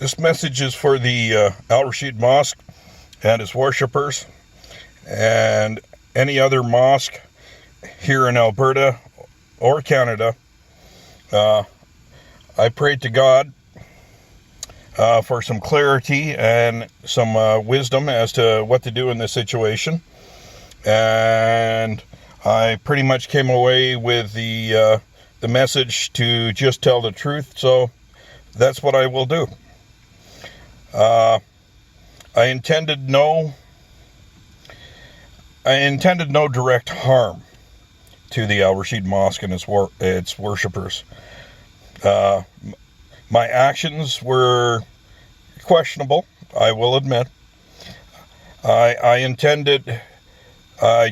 This message is for the Al Rashid Mosque and its worshippers and any other mosque here in Alberta or Canada. I prayed to God for some clarity and some wisdom as to what to do in this situation. And I pretty much came away with the message to just tell the truth. So that's what I will do. I intended no direct harm to the Al Rashid Mosque and its worshippers. My actions were questionable, I will admit. I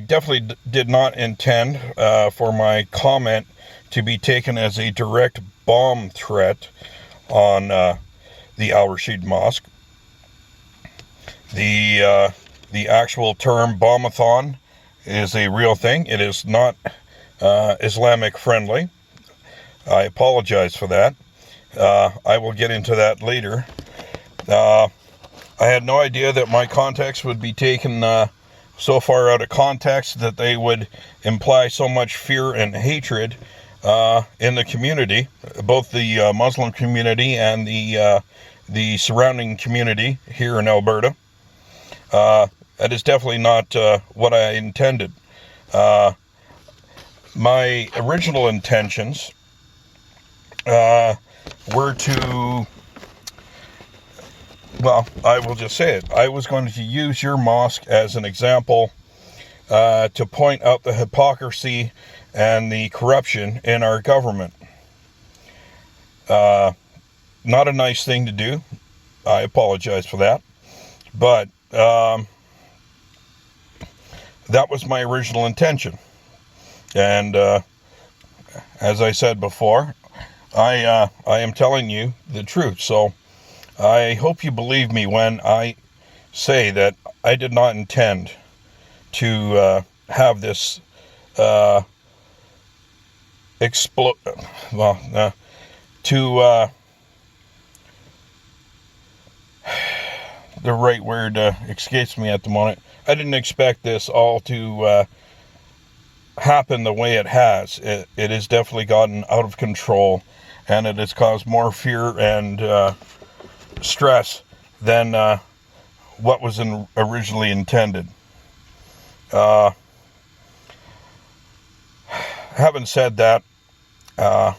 definitely did not intend for my comment to be taken as a direct bomb threat on the Al Rashid Mosque. The actual term bombathon is a real thing. It is not Islamic friendly. I apologize for that. I will get into that later. I had no idea that my context would be taken so far out of context that they would imply so much fear and hatred in the community, both the Muslim community and the surrounding community here in Alberta. That is definitely not what I intended. My original intentions were to, well, I will just say it. I was going to use your mosque as an example to point out the hypocrisy and the corruption in our government. Not a nice thing to do. I apologize for that. But that was my original intention. And as I said before, I am telling you the truth. So I hope you believe me when I say that I did not intend to have this explode. The right word escapes me at the moment. I didn't expect this all to happen the way it has. It has definitely gotten out of control, and it has caused more fear and stress than what was originally intended. Having said that, I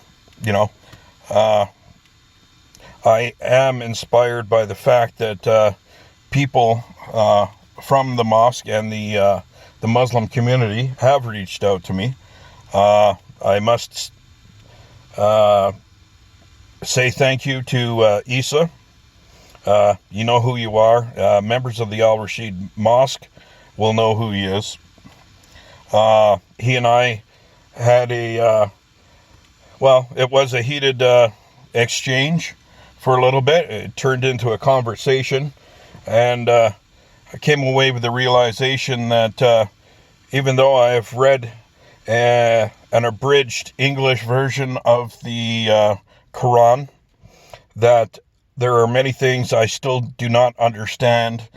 am inspired by the fact that people from the mosque and the Muslim community have reached out to me. I must say thank you to Isa. You know who you are. Members of the Al Rashid Mosque will know who he is. He and I had it was a heated exchange for a little bit. It turned into a conversation, and I came away with the realization that even though I have read an abridged English version of the Quran, that there are many things I still do not understand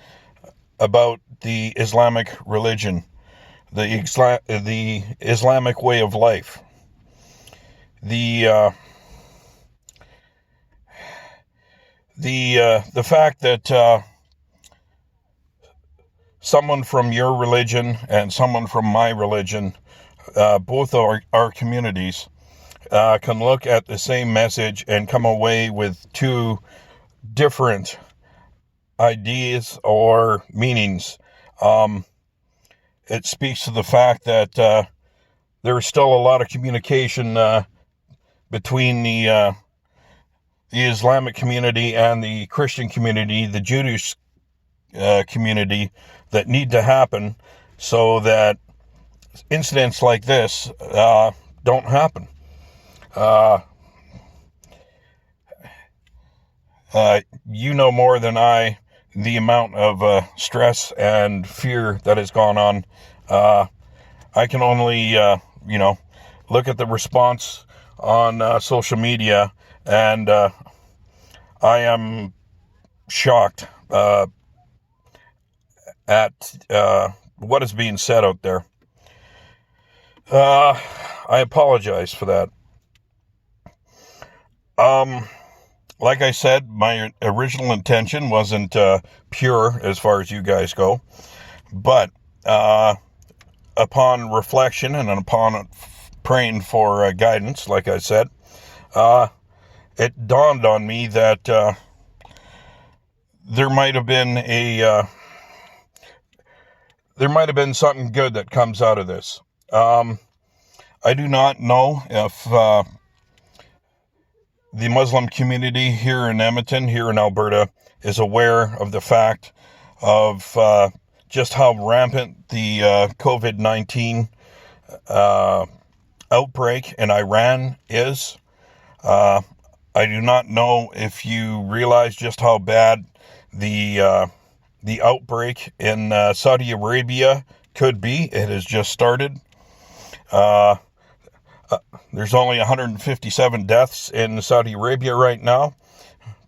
about the Islamic religion, the Islamic way of life. The fact that someone from your religion and someone from my religion, both our communities, can look at the same message and come away with two different ideas or meanings. It speaks to the fact that there is still a lot of communication between the Islamic community and the Christian community, the Jewish community, that need to happen so that incidents like this don't happen. You know more than I the amount of stress and fear that has gone on. I can only, look at the response on social media, and I am shocked at what is being said out there. I apologize for that. Like I said, my original intention wasn't pure as far as you guys go, but upon reflection and upon praying for guidance, like I said, it dawned on me that there might have been something good that comes out of this. I do not know if the Muslim community here in Edmonton, here in Alberta, is aware of the fact of just how rampant the COVID-19 outbreak in Iran is. I do not know if you realize just how bad the outbreak in Saudi Arabia could be. It has just started. There's only 157 deaths in Saudi Arabia right now,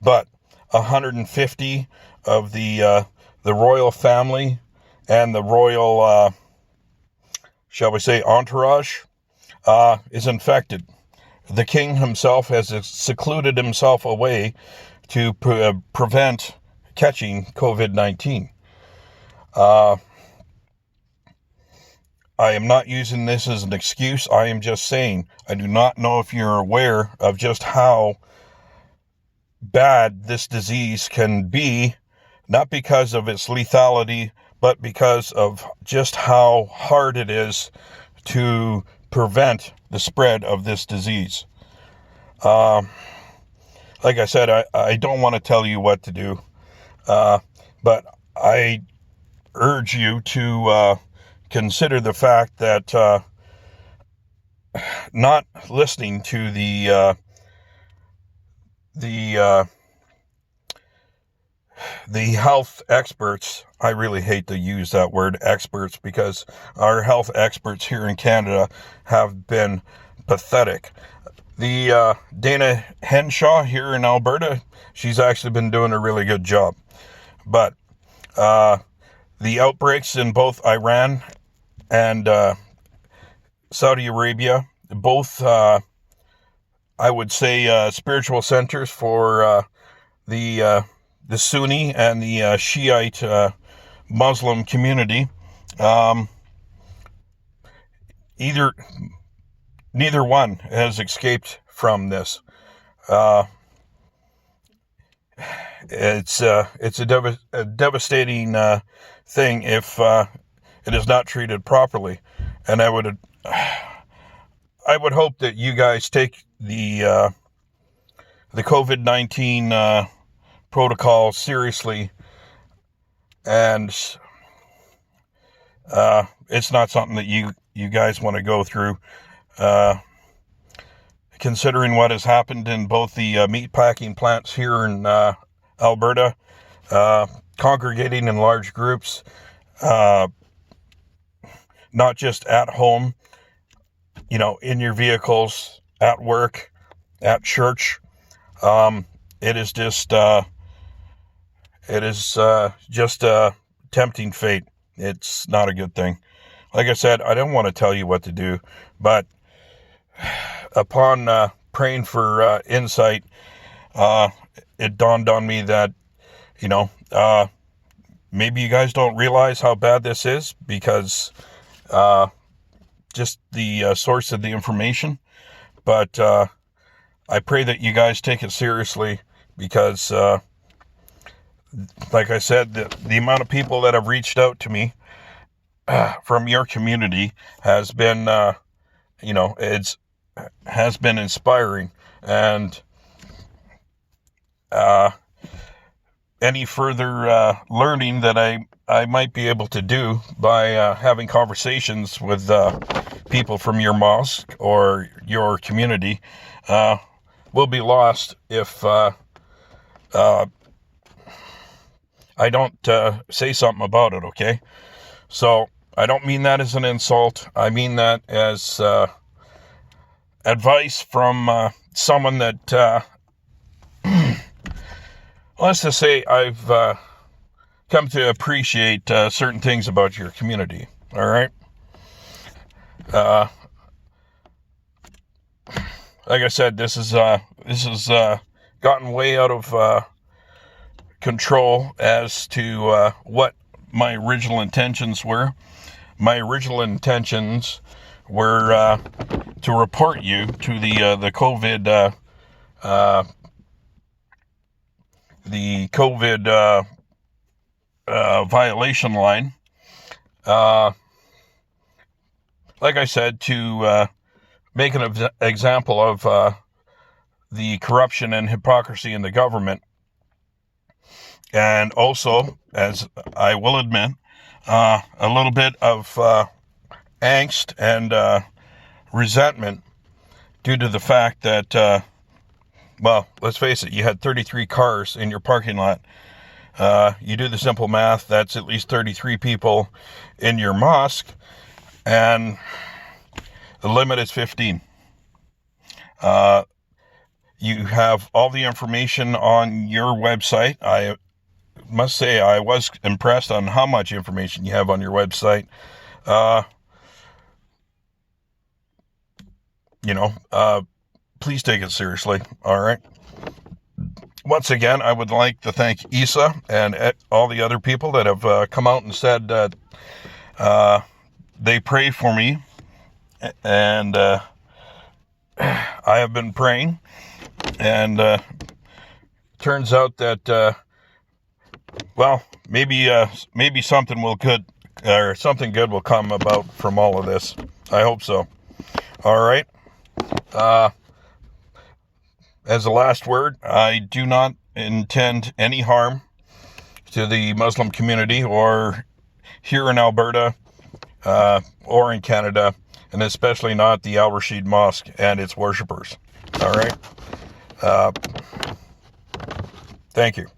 but 150 of the royal family and the royal, shall we say, entourage is infected. The king himself has secluded himself away to prevent catching COVID-19. I am not using this as an excuse. I am just saying, I do not know if you're aware of just how bad this disease can be, not because of its lethality, but because of just how hard it is to prevent the spread of this disease. Like I said, I don't want to tell you what to do, but I urge you to consider the fact that not listening to the health experts. I really hate to use that word experts, because our health experts here in Canada have been pathetic. The Dana Henshaw here in Alberta, she's actually been doing a really good job. But the outbreaks in both Iran and Saudi Arabia, both, I would say, spiritual centers for the Sunni and the Shiite Muslim community. Neither one has escaped from this. It's a devastating thing if it is not treated properly, and I would hope that you guys take the COVID-19 protocol seriously, and it's not something that you guys want to go through. Considering what has happened in both the meat packing plants here in Alberta, congregating in large groups, not just at home, in your vehicles, at work, at church. It is just a tempting fate. It's not a good thing. Like I said, I don't want to tell you what to do, but upon praying for insight, it dawned on me that, maybe you guys don't realize how bad this is because just the source of the information. But I pray that you guys take it seriously, because, like I said, the amount of people that have reached out to me from your community has been, has been inspiring. And any further learning that I might be able to do by having conversations with people from your mosque or your community will be lost if I don't say something about it, okay? So I don't mean that as an insult. I mean that as advice from someone that, let's just say I've come to appreciate certain things about your community. All right. Like I said, this is gotten way out of control as to what my original intentions were. My original intentions were to report you to the COVID violation line. Like I said, to make an example of the corruption and hypocrisy in the government. And also, as I will admit, a little bit of angst and resentment due to the fact that, well, let's face it, you had 33 cars in your parking lot. You do the simple math, that's at least 33 people in your mosque, and the limit is 15. You have all the information on your website. I must say I was impressed on how much information you have on your website. Please take it seriously. All right. Once again, I would like to thank Isa and all the other people that have come out and said that they pray for me, and I have been praying, and turns out that well, maybe something something good will come about from all of this. I hope so. All right. As a last word, I do not intend any harm to the Muslim community, or here in Alberta, or in Canada, and especially not the Al Rashid Mosque and its worshippers. All right. Thank you.